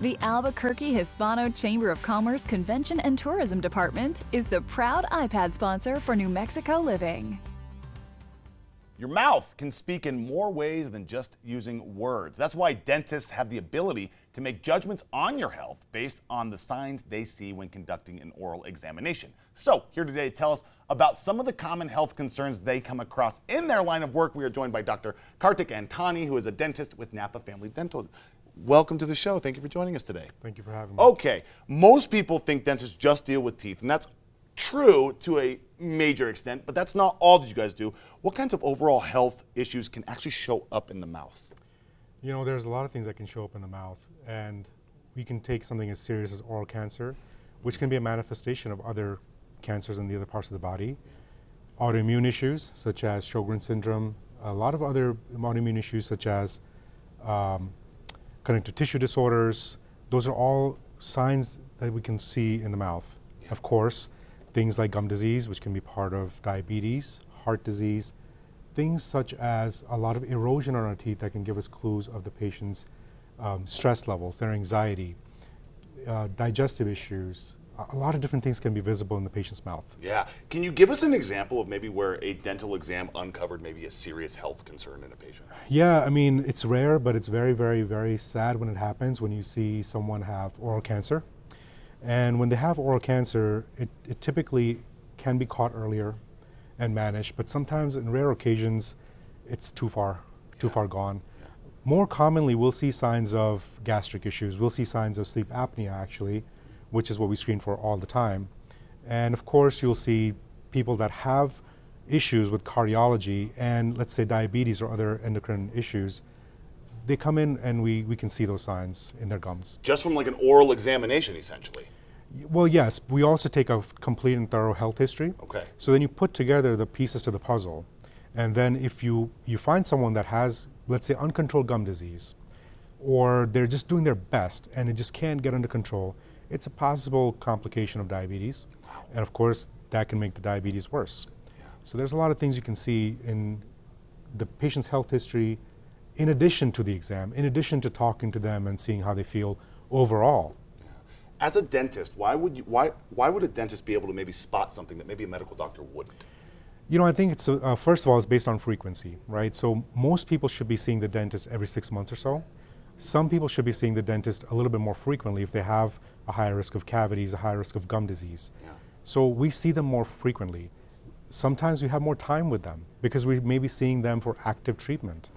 The Albuquerque Hispano Chamber of Commerce Convention and Tourism Department is the proud iPad sponsor for New Mexico Living. Your mouth can speak in more ways than just using words. That's why dentists have the ability to make judgments on your health based on the signs they see when conducting an oral examination. So, here today to tell us about some of the common health concerns they come across in their line of work, we are joined by Dr. Kartik Antani, who is a dentist with Napa Family Dental. Welcome to the show. Thank you for joining us today. Thank you for having me. Okay, most people think dentists just deal with teeth, and that's true to a major extent, but that's not all that you guys do. What kinds of overall health issues can actually show up in the mouth? You know, there's a lot of things that can show up in the mouth, and we can take something as serious as oral cancer, which can be a manifestation of other cancers in the other parts of the body. Autoimmune issues, such as Sjogren's syndrome, a lot of other autoimmune issues, such as connective tissue disorders. Those are all signs that we can see in the mouth. Yeah. Of course, things like gum disease, which can be part of diabetes, heart disease, things such as a lot of erosion on our teeth that can give us clues of the patient's stress levels, their anxiety, digestive issues. A lot of different things can be visible in the patient's mouth. Yeah. Can you give us an example of maybe where a dental exam uncovered maybe a serious health concern in a patient? Yeah, I mean, it's rare, but it's very, very, very sad when it happens, when you see someone have oral cancer. And when they have oral cancer, it typically can be caught earlier and managed, but sometimes in rare occasions, it's too far gone. Yeah. More commonly, we'll see signs of gastric issues. We'll see signs of sleep apnea, actually, which is what we screen for all the time. And of course, you'll see people that have issues with cardiology and, let's say, diabetes or other endocrine issues. They come in and we can see those signs in their gums. Just from like an oral examination, essentially? Well, yes. We also take a complete and thorough health history. Okay. So then you put together the pieces to the puzzle. And then if you find someone that has, let's say, uncontrolled gum disease, or they're just doing their best and it just can't get under control, it's a possible complication of diabetes. Wow. And of course, that can make the diabetes worse. Yeah. So there's a lot of things you can see in the patient's health history, in addition to the exam, in addition to talking to them and seeing how they feel overall. Yeah. As a dentist, why would a dentist be able to maybe spot something that maybe a medical doctor wouldn't? You know, I think it's, first of all, it's based on frequency, right? So most people should be seeing the dentist every 6 months or so. Some people should be seeing the dentist a little bit more frequently if they have a higher risk of cavities, a higher risk of gum disease. Yeah. So we see them more frequently. Sometimes we have more time with them because we may be seeing them for active treatment.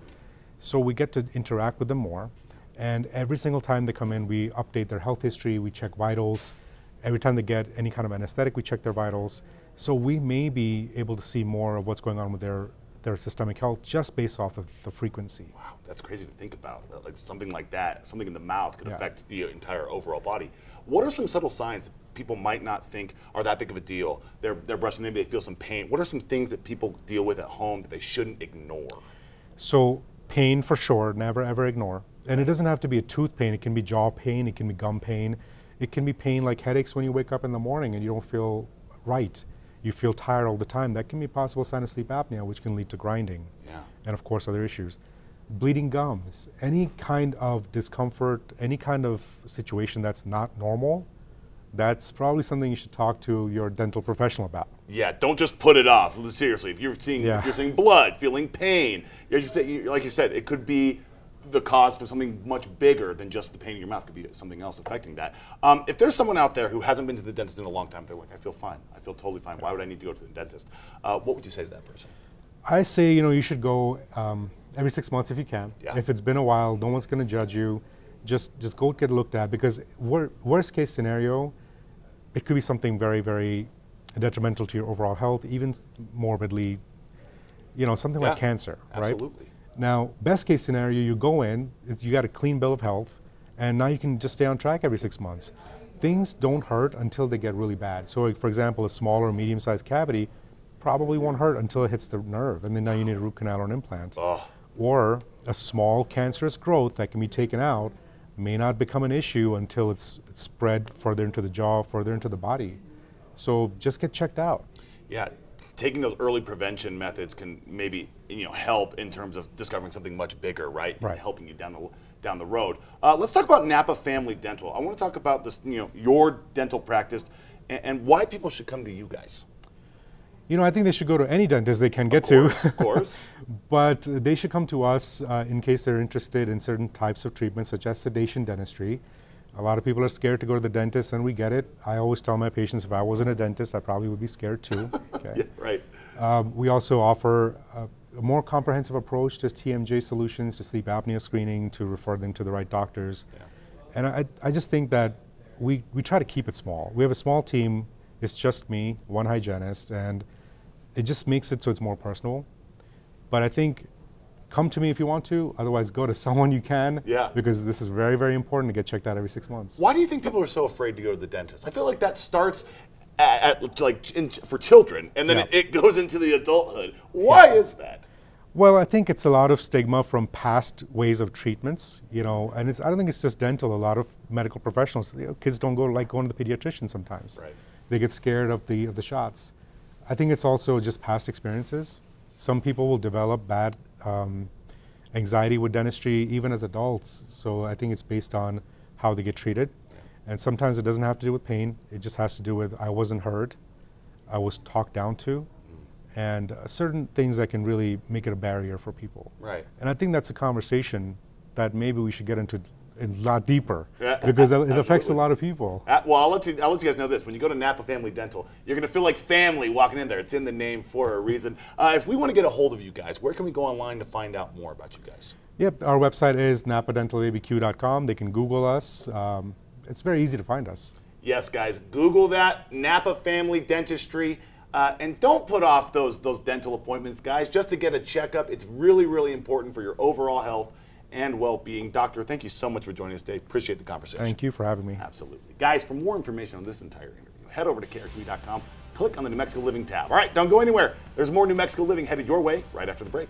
So we get to interact with them more. And every single time they come in, we update their health history, we check vitals. Every time they get any kind of anesthetic, we check their vitals. So we may be able to see more of what's going on with their systemic health just based off of the frequency. Wow, that's crazy to think about. Like something like that, something in the mouth could affect the entire overall body. What are some subtle signs people might not think are that big of a deal? They're brushing, maybe they feel some pain. What are some things that people deal with at home that they shouldn't ignore? So pain for sure, never ever ignore. And it doesn't have to be a tooth pain. It can be jaw pain, it can be gum pain. It can be pain like headaches when you wake up in the morning and you don't feel right. You feel tired all the time. That can be a possible sign of sleep apnea, which can lead to grinding. Yeah. And of course, other issues. Bleeding gums, any kind of discomfort, any kind of situation that's not normal, that's probably something you should talk to your dental professional about. Yeah, don't just put it off. Seriously, if you're seeing blood, feeling pain, like you said, it could be the cause for something much bigger than just the pain in your mouth. It could be something else affecting that. If there's someone out there who hasn't been to the dentist in a long time, they're like, I feel fine. I feel totally fine. Why would I need to go to the dentist? What would you say to that person? I say, you should go every 6 months if you can. Yeah. If it's been a while, no one's going to judge you. Just go get looked at, because worst case scenario, it could be something very, very detrimental to your overall health, even morbidly, something like cancer, right? Absolutely. Now, best case scenario, you go in, you got a clean bill of health, and now you can just stay on track every 6 months. Things don't hurt until they get really bad. So, for example, a small or medium-sized cavity probably won't hurt until it hits the nerve, and then now you need a root canal or an implant. Oh. Or a small cancerous growth that can be taken out may not become an issue until it's spread further into the jaw, further into the body. So just get checked out. Yeah, taking those early prevention methods can maybe help in terms of discovering something much bigger, right? Right. Helping you down down the road. Let's talk about Napa Family Dental. I want to talk about this, your dental practice and why people should come to you guys. I think they should go to any dentist they can get to. Of course. But they should come to us in case they're interested in certain types of treatments, such as sedation dentistry. A lot of people are scared to go to the dentist, and we get it. I always tell my patients, if I wasn't a dentist, I probably would be scared too. Okay? Yeah, right. We also offer a more comprehensive approach to TMJ solutions, to sleep apnea screening, to refer them to the right doctors. Yeah. And I just think that we try to keep it small. We have a small team. It's just me, one hygienist, and it just makes it so it's more personal. But I think, come to me if you want to, otherwise go to someone you can, because this is very, very important to get checked out every 6 months. Why do you think people are so afraid to go to the dentist? I feel like that starts for children, and then it goes into the adulthood. Why is that? Well, I think it's a lot of stigma from past ways of treatments, and I don't think it's just dental. A lot of medical professionals, kids don't like going to the pediatrician sometimes. Right. They get scared of the shots. I think it's also just past experiences. Some people will develop bad anxiety with dentistry even as adults. So I think it's based on how they get treated. And sometimes it doesn't have to do with pain. It just has to do with, I wasn't heard, I was talked down to, and certain things that can really make it a barrier for people. Right. And I think that's a conversation that maybe we should get into a lot deeper, because it affects a lot of people. Well, I'll let you guys know this. When you go to Napa Family Dental, you're going to feel like family walking in there. It's in the name for a reason. If we want to get a hold of you guys, where can we go online to find out more about you guys? Yep, our website is napadentalabq.com. They can Google us. It's very easy to find us. Yes, guys, Google that, Napa Family Dentistry. And don't put off those dental appointments, guys, just to get a checkup. It's really, really important for your overall health and well-being. Doctor, thank you so much for joining us today. Appreciate the conversation. Thank you for having me. Absolutely. Guys, for more information on this entire interview, head over to KRQE.com, click on the New Mexico Living tab. All right, don't go anywhere. There's more New Mexico Living headed your way right after the break.